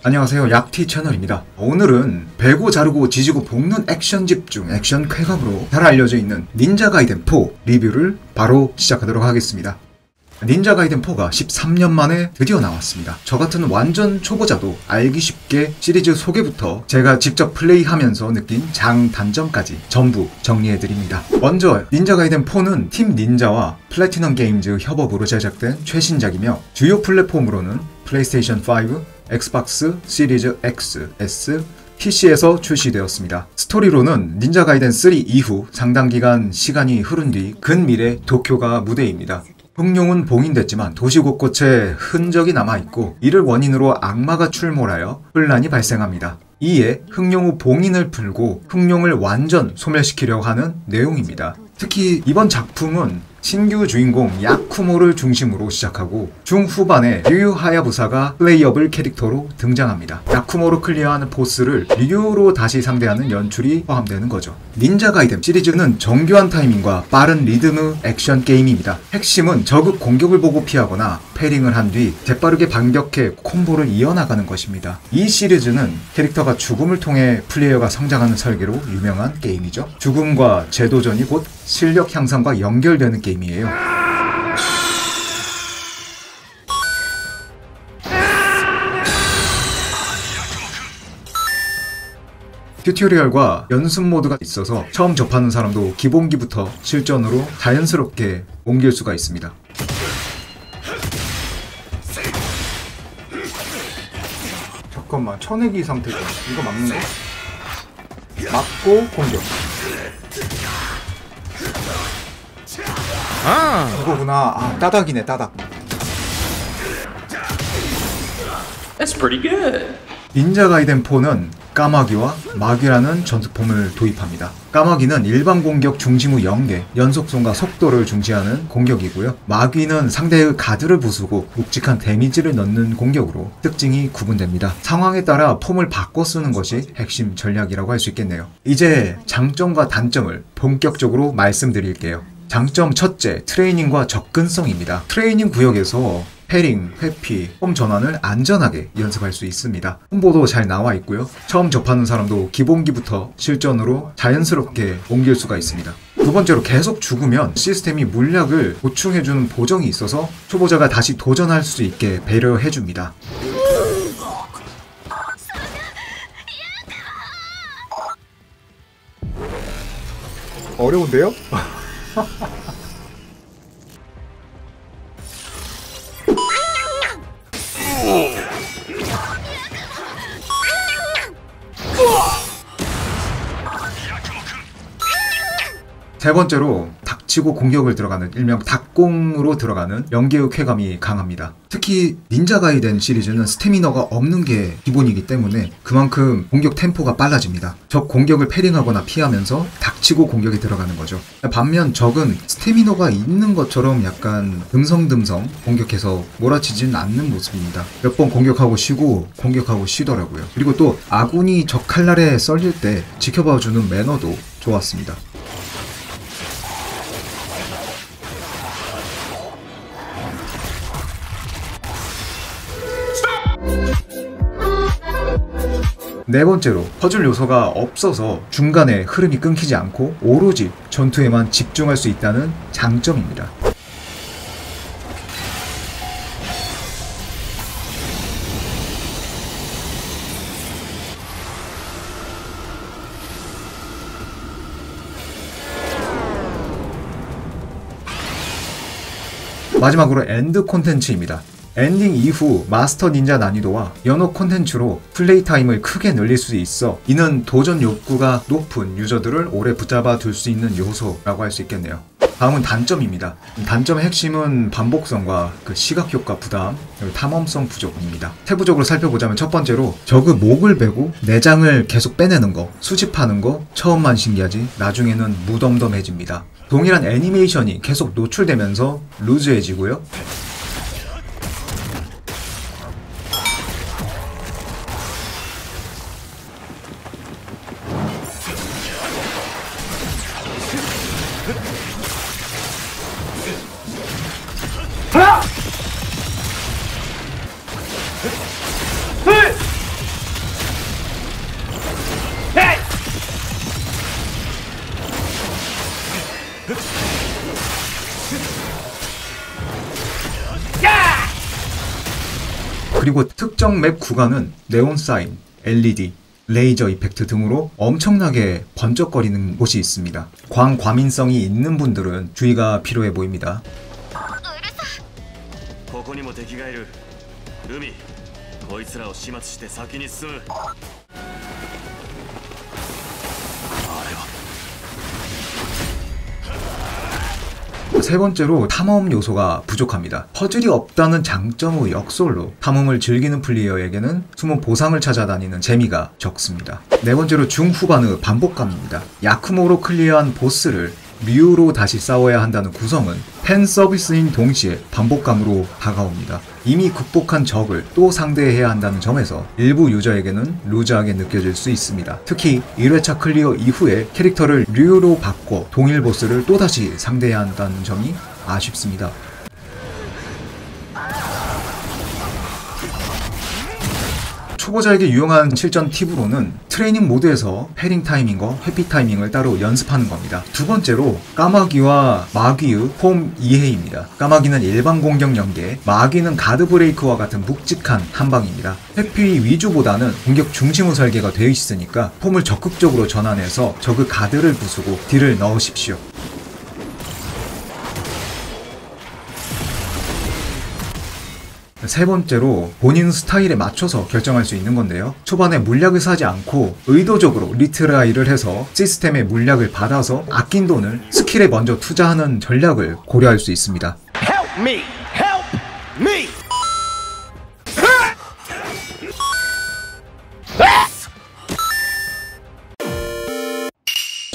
안녕하세요, 약티 채널입니다. 오늘은 베고 자르고 지지고 볶는 액션 집중, 액션 쾌감으로 잘 알려져 있는 닌자 가이덴 4 리뷰를 바로 시작하도록 하겠습니다. 닌자 가이덴 4가 13년 만에 드디어 나왔습니다. 저 같은 완전 초보자도 알기 쉽게 시리즈 소개부터 제가 직접 플레이하면서 느낀 장단점까지 전부 정리해드립니다. 먼저 닌자 가이덴 4는 팀 닌자와 플래티넘 게임즈 협업으로 제작된 최신작이며 주요 플랫폼으로는 플레이스테이션 5, 엑스박스 시리즈 X, S, PC에서 출시되었습니다. 스토리로는 닌자 가이덴 3 이후 상당기간 시간이 흐른 뒤 근미래 도쿄가 무대입니다. 흑룡은 봉인됐지만 도시 곳곳에 흔적이 남아있고 이를 원인으로 악마가 출몰하여 혼란이 발생합니다. 이에 흑룡의 봉인을 풀고 흑룡을 완전 소멸시키려고 하는 내용입니다. 특히 이번 작품은 신규 주인공 야쿠모를 중심으로 시작하고 중후반에 류 하야부사가 플레이어블 캐릭터로 등장합니다. 야쿠모로 클리어하는 보스를 류로 다시 상대하는 연출이 포함되는 거죠. 닌자 가이덴 시리즈는 정교한 타이밍과 빠른 리듬의 액션 게임입니다. 핵심은 적의 공격을 보고 피하거나 패링을 한 뒤 재빠르게 반격해 콤보를 이어나가는 것입니다. 이 시리즈는 캐릭터가 죽음을 통해 플레이어가 성장하는 설계로 유명한 게임이죠. 죽음과 재도전이 곧 실력 향상과 연결되는 게임이에요. 튜토리얼과 연습 모드가 있어서 처음 접하는 사람도 기본기부터 실전으로 자연스럽게 옮길 수가 있습니다. 잠깐만, 쳐내기 상태죠. 이거 막는 거. 막고 공격. 이거구나. 아, 따닥이네, 따닥. That's pretty good. 닌자 가이덴 4는 까마귀와 마귀라는 전투폼을 도입합니다. 까마귀는 일반 공격 중심의 연계, 연속성과 속도를 중시하는 공격이고요. 마귀는 상대의 가드를 부수고 묵직한 데미지를 넣는 공격으로 특징이 구분됩니다. 상황에 따라 폼을 바꿔 쓰는 것이 핵심 전략이라고 할 수 있겠네요. 이제 장점과 단점을 본격적으로 말씀드릴게요. 장점 첫째, 트레이닝과 접근성입니다. 트레이닝 구역에서 패링, 회피, 폼 전환을 안전하게 연습할 수 있습니다. 콤보도 잘 나와 있고요. 처음 접하는 사람도 기본기부터 실전으로 자연스럽게 옮길 수가 있습니다. 두 번째로, 계속 죽으면 시스템이 물약을 보충해주는 보정이 있어서 초보자가 다시 도전할 수 있게 배려해줍니다. 어려운데요? 세 번째로, 닥치고 공격을 들어가는 일명 닥공으로 들어가는 연계의 쾌감이 강합니다. 특히 닌자 가이덴 시리즈는 스태미너가 없는 게 기본이기 때문에 그만큼 공격 템포가 빨라집니다. 적 공격을 패링하거나 피하면서 닥치고 공격에 들어가는 거죠. 반면 적은 스태미너가 있는 것처럼 약간 듬성듬성 공격해서 몰아치지는 않는 모습입니다. 몇 번 공격하고 쉬고 공격하고 쉬더라고요. 그리고 또 아군이 적 칼날에 썰릴 때 지켜봐주는 매너도 좋았습니다. 네 번째로, 퍼즐 요소가 없어서 중간에 흐름이 끊기지 않고 오로지 전투에만 집중할 수 있다는 장점입니다. 마지막으로 엔드 콘텐츠입니다. 엔딩 이후 마스터 닌자 난이도와 연호 콘텐츠로 플레이 타임을 크게 늘릴 수 있어 이는 도전 욕구가 높은 유저들을 오래 붙잡아 둘 수 있는 요소라고 할 수 있겠네요. 다음은 단점입니다. 단점의 핵심은 반복성과 시각 효과 부담, 그리고 탐험성 부족입니다. 세부적으로 살펴보자면 첫 번째로, 적의 목을 베고 내장을 계속 빼내는 거, 수집하는 거 처음만 신기하지 나중에는 무덤덤해집니다. 동일한 애니메이션이 계속 노출되면서 루즈해지고요. 그리고 특정 맵 구간은 네온 사인, LED, 레이저 이펙트 등으로 엄청나게 번쩍거리는 곳이 있습니다. 광과민성이 있는 분들은 주의가 필요해 보입니다. ここにも敵がいる。海、こいつらを始末して先に進む。あれは 세 번째로 탐험 요소가 부족합니다. 퍼즐이 없다는 장점의 역설로 탐험을 즐기는 플레이어에게는 숨은 보상을 찾아다니는 재미가 적습니다. 네 번째로 중후반의 반복감입니다. 야쿠모로 클리어한 보스를 류로 다시 싸워야 한다는 구성은 팬 서비스인 동시에 반복감으로 다가옵니다. 이미 극복한 적을 또 상대해야 한다는 점에서 일부 유저에게는 루즈하게 느껴질 수 있습니다. 특히 1회차 클리어 이후에 캐릭터를 류로 바꿔 동일 보스를 또다시 상대해야 한다는 점이 아쉽습니다. 초보자에게 유용한 실전 팁으로는 트레이닝 모드에서 패링 타이밍과 회피 타이밍을 따로 연습하는 겁니다. 두 번째로 까마귀와 마귀의 폼 이해입니다. 까마귀는 일반 공격 연계, 마귀는 가드 브레이크와 같은 묵직한 한방입니다. 회피 위주보다는 공격 중심으로 설계가 되어 있으니까 폼을 적극적으로 전환해서 적의 가드를 부수고 딜을 넣으십시오. 세 번째로 본인 스타일에 맞춰서 결정할 수 있는 건데요. 초반에 물약을 사지 않고 의도적으로 리트라이를 해서 시스템의 물약을 받아서 아낀 돈을 스킬에 먼저 투자하는 전략을 고려할 수 있습니다. Help me! Help me!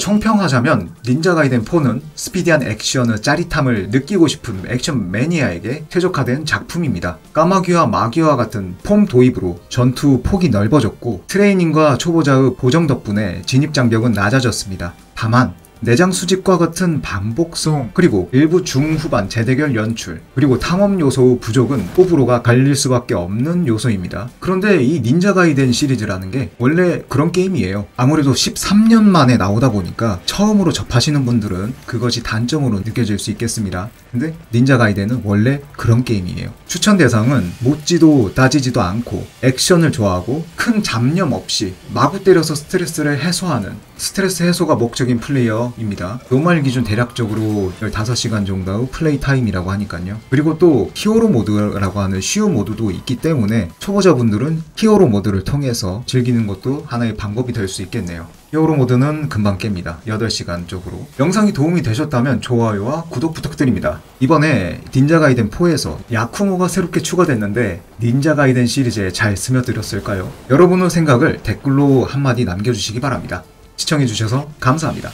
총평하자면 닌자 가이덴 4는 스피디한 액션의 짜릿함을 느끼고 싶은 액션 매니아에게 최적화된 작품입니다. 까마귀와 마귀와 같은 폼 도입으로 전투 폭이 넓어졌고 트레이닝과 초보자의 보정 덕분에 진입 장벽은 낮아졌습니다. 다만 내장 수집과 같은 반복성, 그리고 일부 중후반 재대결 연출, 그리고 탐험 요소 부족은 호불호가 갈릴 수밖에 없는 요소입니다. 그런데 이 닌자 가이덴 시리즈라는 게 원래 그런 게임이에요. 아무래도 13년 만에 나오다 보니까 처음으로 접하시는 분들은 그것이 단점으로 느껴질 수 있겠습니다. 근데 닌자 가이덴은 원래 그런 게임이에요. 추천 대상은 묻지도 따지지도 않고 액션을 좋아하고 큰 잡념 없이 마구 때려서 스트레스를 해소하는, 스트레스 해소가 목적인 플레이어입니다. 노말 기준 대략적으로 15시간 정도의 플레이 타임이라고 하니까요. 그리고 또 히어로 모드라고 하는 쉬운 모드도 있기 때문에 초보자분들은 히어로 모드를 통해서 즐기는 것도 하나의 방법이 될 수 있겠네요. 히어로 모드는 금방 깹니다. 8시간 쪽으로. 영상이 도움이 되셨다면 좋아요와 구독 부탁드립니다. 이번에 닌자 가이덴 4에서 야쿠모가 새롭게 추가됐는데 닌자 가이덴 시리즈에 잘 스며들었을까요? 여러분의 생각을 댓글로 한마디 남겨주시기 바랍니다. 시청해주셔서 감사합니다.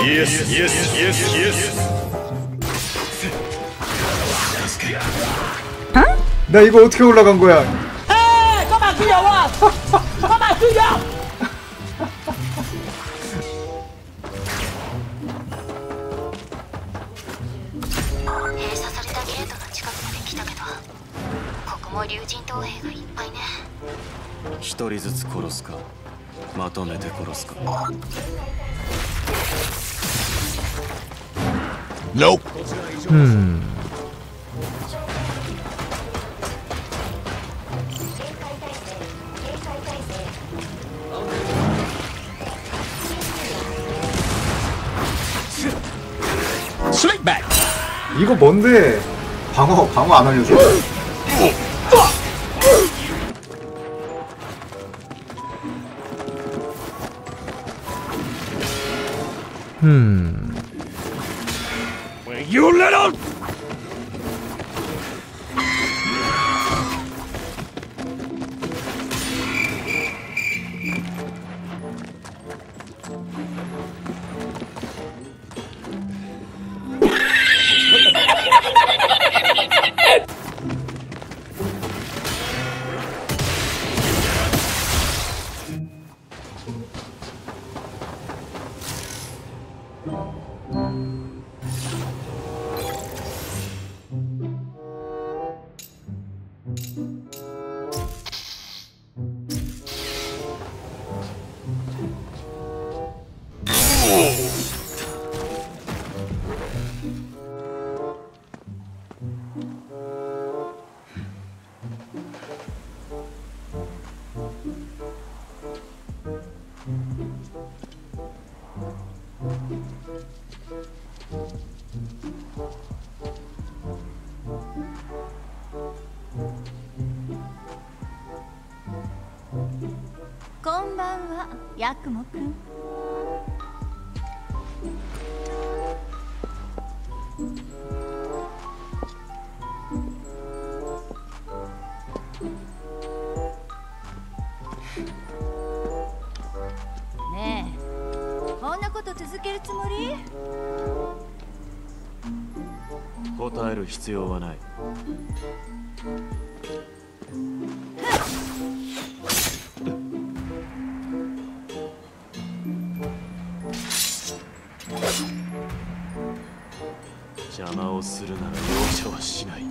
Yes, yes, yes, yes. 나 이거 어떻게 올라간 거야? 한人ずつ殺すか、まとめて殺すか。Nope. Slick back. 이거 뭔데? 방어 안 알려줘? You little. はヤクモくん。ねえ、こんなこと続けるつもり？答える必要はない。邪魔をするなら容赦はしない。